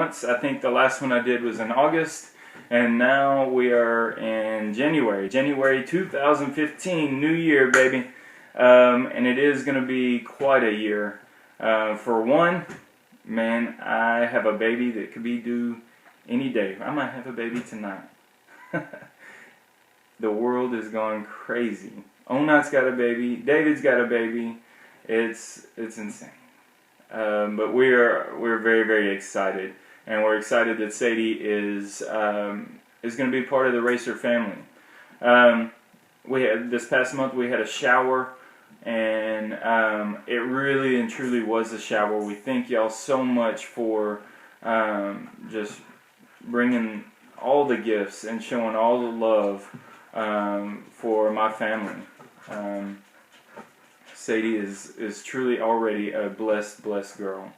months. I think the last one I did was in August, and now we are in January. January 2015, new year, baby. And it is going to be quite a year. For one, man, I have a baby that could be due any day. I might have a baby tonight. The world is going crazy. Onat's got a baby. David's got a baby. It's insane. But we're very, very excited, and we're excited that Sadie is going to be part of the Racer family. We had this past month we had a shower, and it really and truly was a shower. We thank y'all so much for just bringing all the gifts and showing all the love for my family. Sadie is truly already a blessed girl.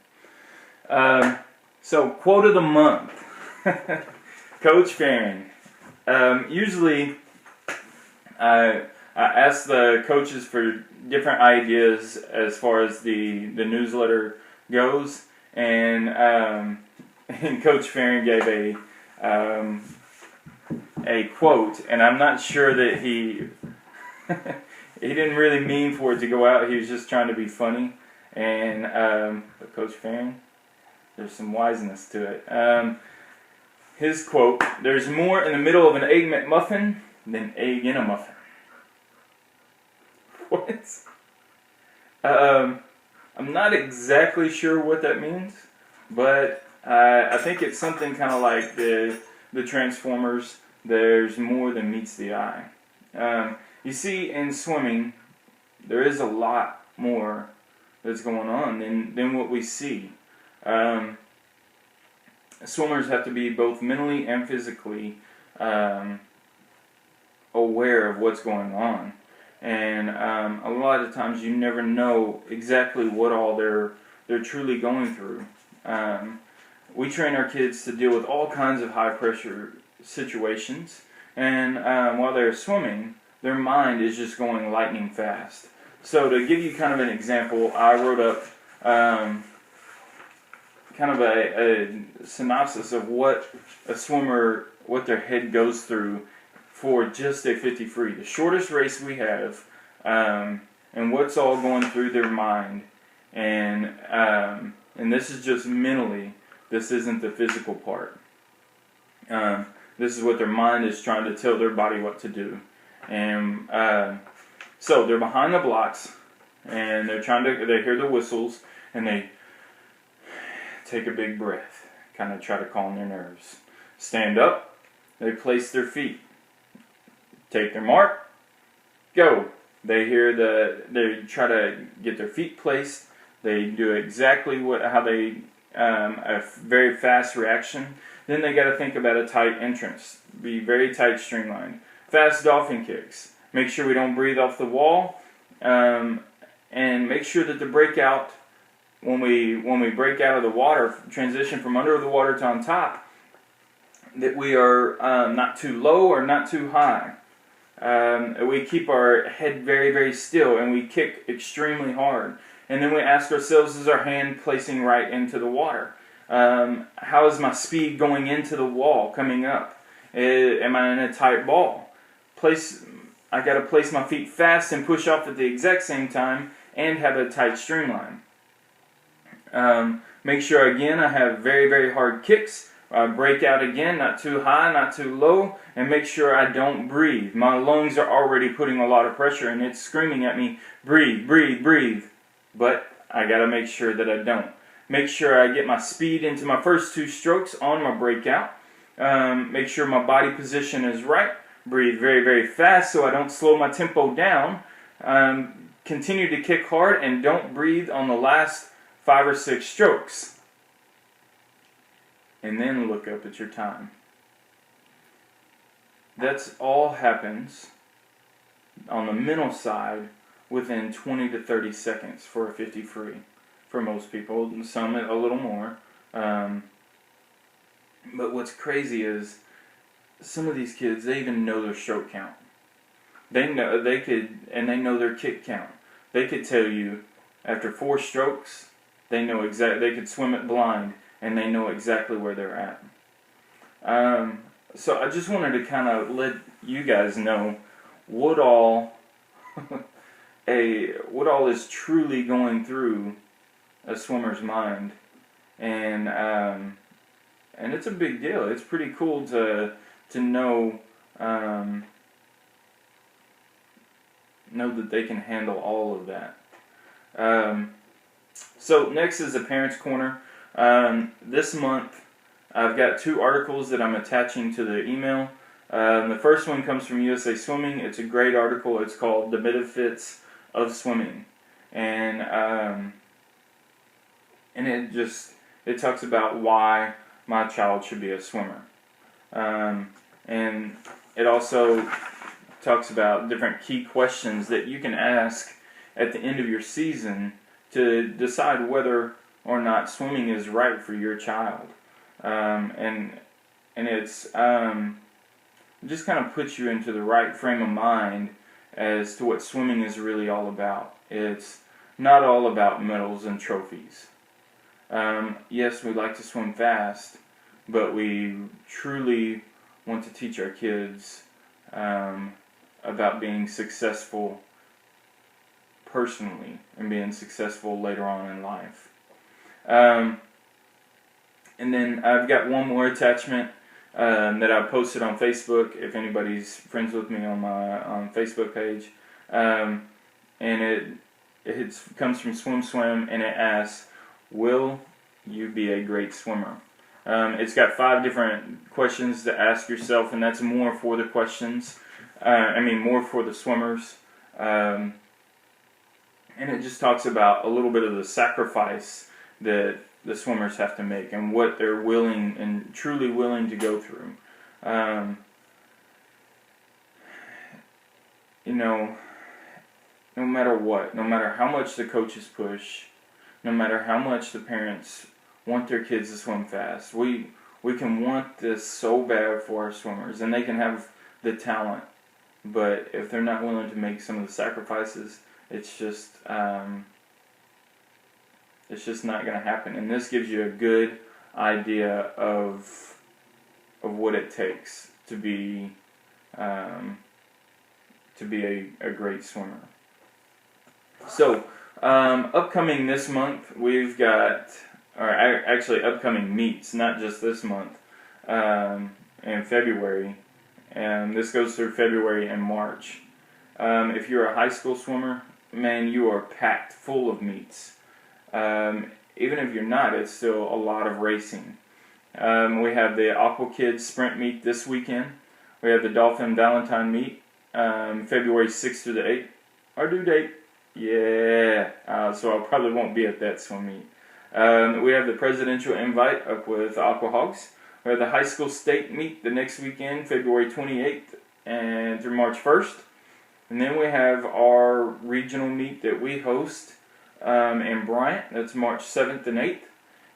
So, quote of the month. Coach Farron. Usually, I ask the coaches for different ideas as far as the newsletter goes, and Coach Farron gave a quote, and I'm not sure that he he didn't really mean for it to go out. He was just trying to be funny, and but Coach Farron, there's some wiseness to it. His quote: "There's more in the middle of an Egg McMuffin than egg in a muffin." What? I'm not exactly sure what that means, but I think it's something kind of like the Transformers. There's more than meets the eye. You see, in swimming, there is a lot more that's going on than what we see. Swimmers have to be both mentally and physically aware of what's going on. And a lot of times you never know exactly what all they're truly going through. We train our kids to deal with all kinds of high pressure situations, and while they're swimming, their mind is just going lightning fast. So to give you kind of an example, I wrote up kind of a synopsis of what a swimmer, what their head goes through for just a 50 free, the shortest race we have, and what's all going through their mind, and this is just mentally. This isn't the physical part. This is what their mind is trying to tell their body what to do, and so they're behind the blocks, and they hear the whistles, and they take a big breath, kind of try to calm their nerves. Stand up. They place their feet. Take their mark, go. They try to get their feet placed. They do exactly how they, a very fast reaction. Then they got to think about a tight entrance. Be very tight, streamlined. Fast dolphin kicks. Make sure we don't breathe off the wall, and make sure that the breakout, when we break out of the water, transition from under the water to on top, that we are not too low or not too high. We keep our head very, very still, and we kick extremely hard. And then we ask ourselves, is our hand placing right into the water? How is my speed going into the wall, coming up? Am I in a tight ball? I got to place my feet fast and push off at the exact same time and have a tight streamline. Make sure, again, I have very, very hard kicks. Break out again, not too high, not too low, and make sure I don't breathe. My lungs are already putting a lot of pressure, and it's screaming at me, breathe, breathe, breathe. But I got to make sure that I don't. Make sure I get my speed into my first two strokes on my breakout. Make sure my body position is right. Breathe very, very fast so I don't slow my tempo down. Continue to kick hard, and don't breathe on the last 5 or 6 strokes. And then look up at your time. That's all happens on the mental side within 20 to 30 seconds for a 50 free for most people, some a little more. But what's crazy is some of these kids, they even know their stroke count. They know their kick count. They could tell you after 4 strokes, they know exactly. They could swim it blind and they know exactly where they're at. So I just wanted to kind of let you guys know what all what all is truly going through a swimmer's mind, and it's a big deal. It's pretty cool to know know that they can handle all of that. So next is the Parents Corner. This month I've got 2 articles that I'm attaching to the email. The first one comes from USA Swimming. It's a great article. It's called "The Benefits of Swimming," and it talks about why my child should be a swimmer, and it also talks about different key questions that you can ask at the end of your season to decide whether or not swimming is right for your child. And it's just kind of puts you into the right frame of mind as to what swimming is really all about. It's not all about medals and trophies. Yes, we like to swim fast, but we truly want to teach our kids about being successful personally and being successful later on in life. And then I've got one more attachment that I posted on Facebook, if anybody's friends with me on my Facebook page. And it comes from SwimSwim, and it asks, will you be a great swimmer? It's got 5 different questions to ask yourself, and that's more for the questions. More for the swimmers. And it just talks about a little bit of the sacrifice that the swimmers have to make and what they're willing and truly willing to go through. No matter what, no matter how much the coaches push, no matter how much the parents want their kids to swim fast, we can want this so bad for our swimmers, and they can have the talent, but if they're not willing to make some of the sacrifices, it's just not going to happen. And this gives you a good idea of what it takes to be a great swimmer. So upcoming this month, we've got, actually upcoming meets, not just this month, in February, and this goes through February and March. If you're a high school swimmer, man, you are packed full of meets. Even if you're not, it's still a lot of racing. We have the Aqua Kids Sprint Meet this weekend. We have the Dolphin Valentine Meet, February 6th through the 8th. Our due date, so I probably won't be at that swim meet. We have the Presidential Invite up with Aqua Hogs. We have the High School State Meet the next weekend, February 28th and through March 1st. And then we have our regional meet that we host in Bryant. That's March 7th and 8th.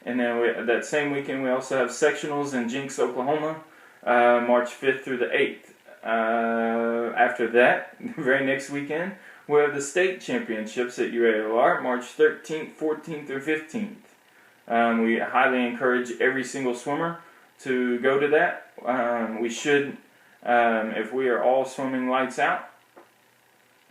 And then that same weekend we also have sectionals in Jinx, Oklahoma, March 5th through the 8th. After that, the very next weekend, we have the state championships at UALR, March 13th, 14th, or 15th. We highly encourage every single swimmer to go to that. We should, if we are all swimming lights out,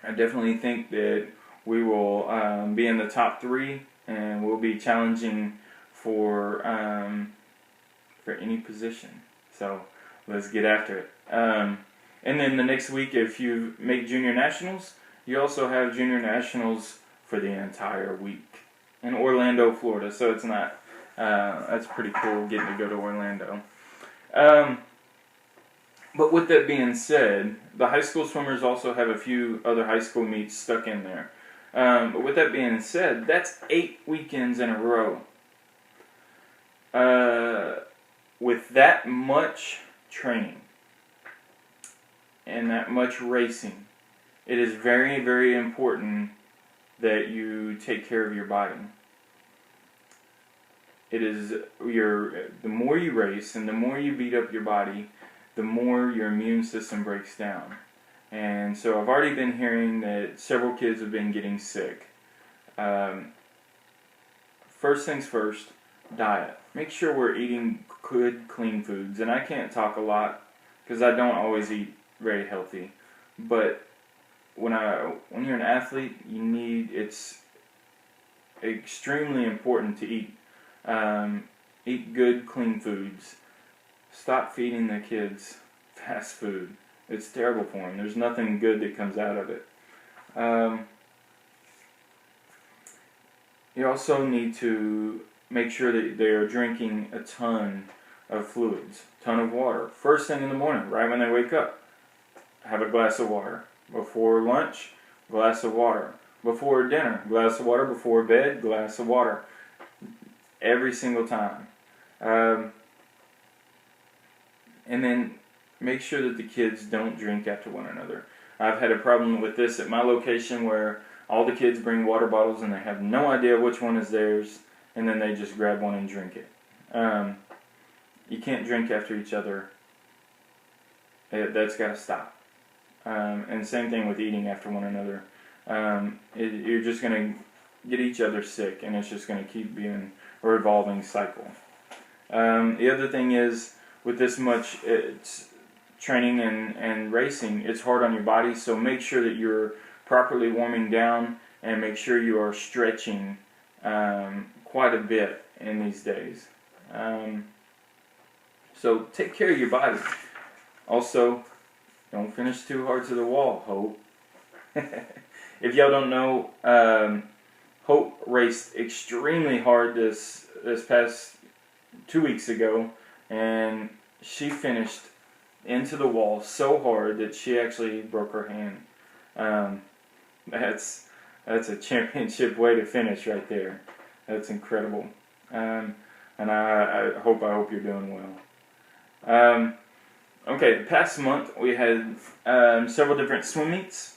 I definitely think that we will be in the top 3, and we'll be challenging for any position. So let's get after it. And then the next week, if you make junior nationals, you also have junior nationals for the entire week in Orlando, Florida. So it's not that's pretty cool getting to go to Orlando. But with that being said, the high school swimmers also have a few other high school meets stuck in there. But with that being said, that's 8 weekends in a row. With that much training and that much racing, it is very, very important that you take care of your body. It is the more you race and the more you beat up your body, the more your immune system breaks down. And so I've already been hearing that several kids have been getting sick. First things first, diet. make sure we're eating good, clean foods. And I can't talk a lot because I don't always eat very healthy. But when you're an athlete, it's extremely important to eat good, clean foods. Stop feeding the kids fast food. It's terrible for them. There's nothing good that comes out of it. You also need to make sure that they are drinking a ton of fluids, ton of water. First thing in the morning, right when they wake up, have a glass of water. Before lunch, glass of water. Before dinner, glass of water. Before bed, glass of water. Every single time. And then make sure that the kids don't drink after one another. I've had a problem with this at my location where all the kids bring water bottles and they have no idea which one is theirs, and then they just grab one and drink it. You can't drink after each other. That's got to stop. And same thing with eating after one another. You're just going to get each other sick, and it's just going to keep being a revolving cycle. The other thing is, with this much training and racing, it's hard on your body, so make sure that you're properly warming down and make sure you are stretching quite a bit in these days. So take care of your body. Also, don't finish too hard to the wall, Hope. If y'all don't know, Hope raced extremely hard this past 2 weeks ago, and she finished into the wall so hard that she actually broke her hand. That's a championship way to finish right there. That's incredible. And I hope you're doing well. Okay, the past month we had several different swim meets.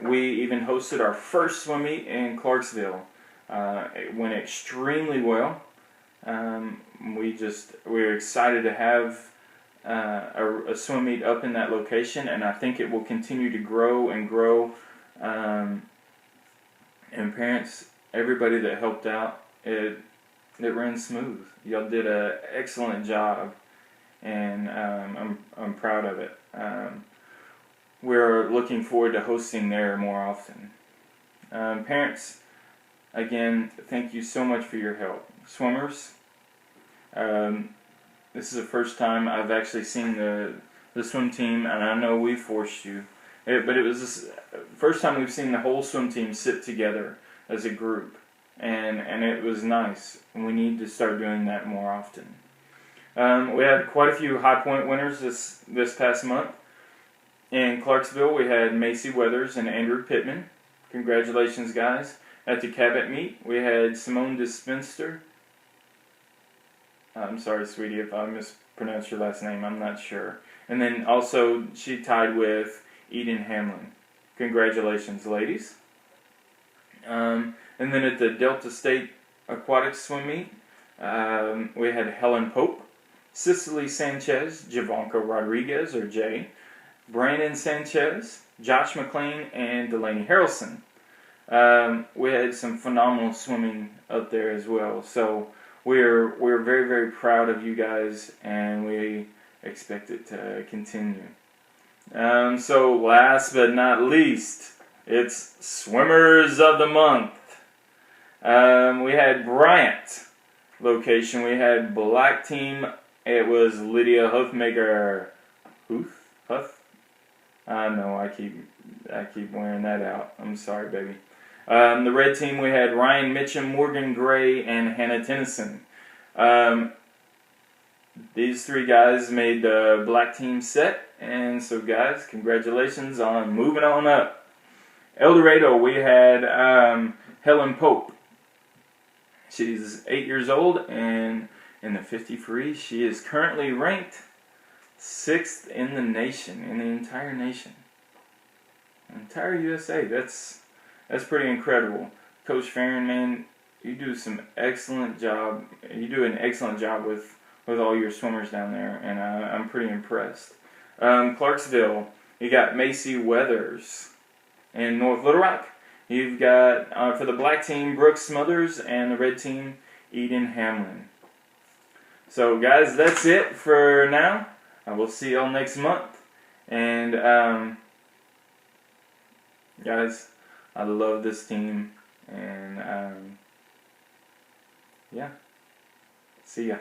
We even hosted our first swim meet in Clarksville. It went extremely well. We were excited to have a swim meet up in that location, and I think it will continue to grow and grow. And parents, everybody that helped out, it ran smooth. Y'all did an excellent job, and I'm proud of it. We're looking forward to hosting there more often. Parents, again, thank you so much for your help. Swimmers, this is the first time I've actually seen the swim team, and I know we forced you. But it was the first time we've seen the whole swim team sit together as a group, and it was nice. And we need to start doing that more often. We had quite a few High Point winners this past month. In Clarksville, we had Macy Weathers and Andrew Pittman. Congratulations, guys. At the Cabot meet, we had Simone Dispenster. I'm sorry, sweetie, if I mispronounced your last name. I'm not sure. And then also, she tied with Eden Hamlin. Congratulations, ladies. And then at the Delta State Aquatic Swim Meet, we had Helen Pope, Cicely Sanchez, Javanka Rodriguez, or Jay, Brandon Sanchez, Josh McLean, and Delaney Harrelson. We had some phenomenal swimming up there as well. So we're very, very proud of you guys, and we expect it to continue. So last but not least, it's Swimmers of the Month. We had Bryant location. We had black team. It was Lydia Huthmaker. Huth? I know. I keep wearing that out. I'm sorry, baby. The red team, we had Ryan Mitchum, Morgan Gray, and Hannah Tennyson. These three guys made the black team set, and so guys, congratulations on moving on up. El Dorado, we had Helen Pope. She's 8 years old, and in the 50 free, she is currently ranked 6th in the nation, in the entire nation. Entire USA, that's pretty incredible. Coach Farron, man, you do an excellent job with all your swimmers down there, and I'm pretty impressed. Clarksville, you got Macy Weathers. In North Little Rock, you've got, for the black team, Brooke Smothers, and the red team, Eden Hamlin. So guys, that's it for now. I will see y'all next month. And guys, I love this team. And yeah, see ya.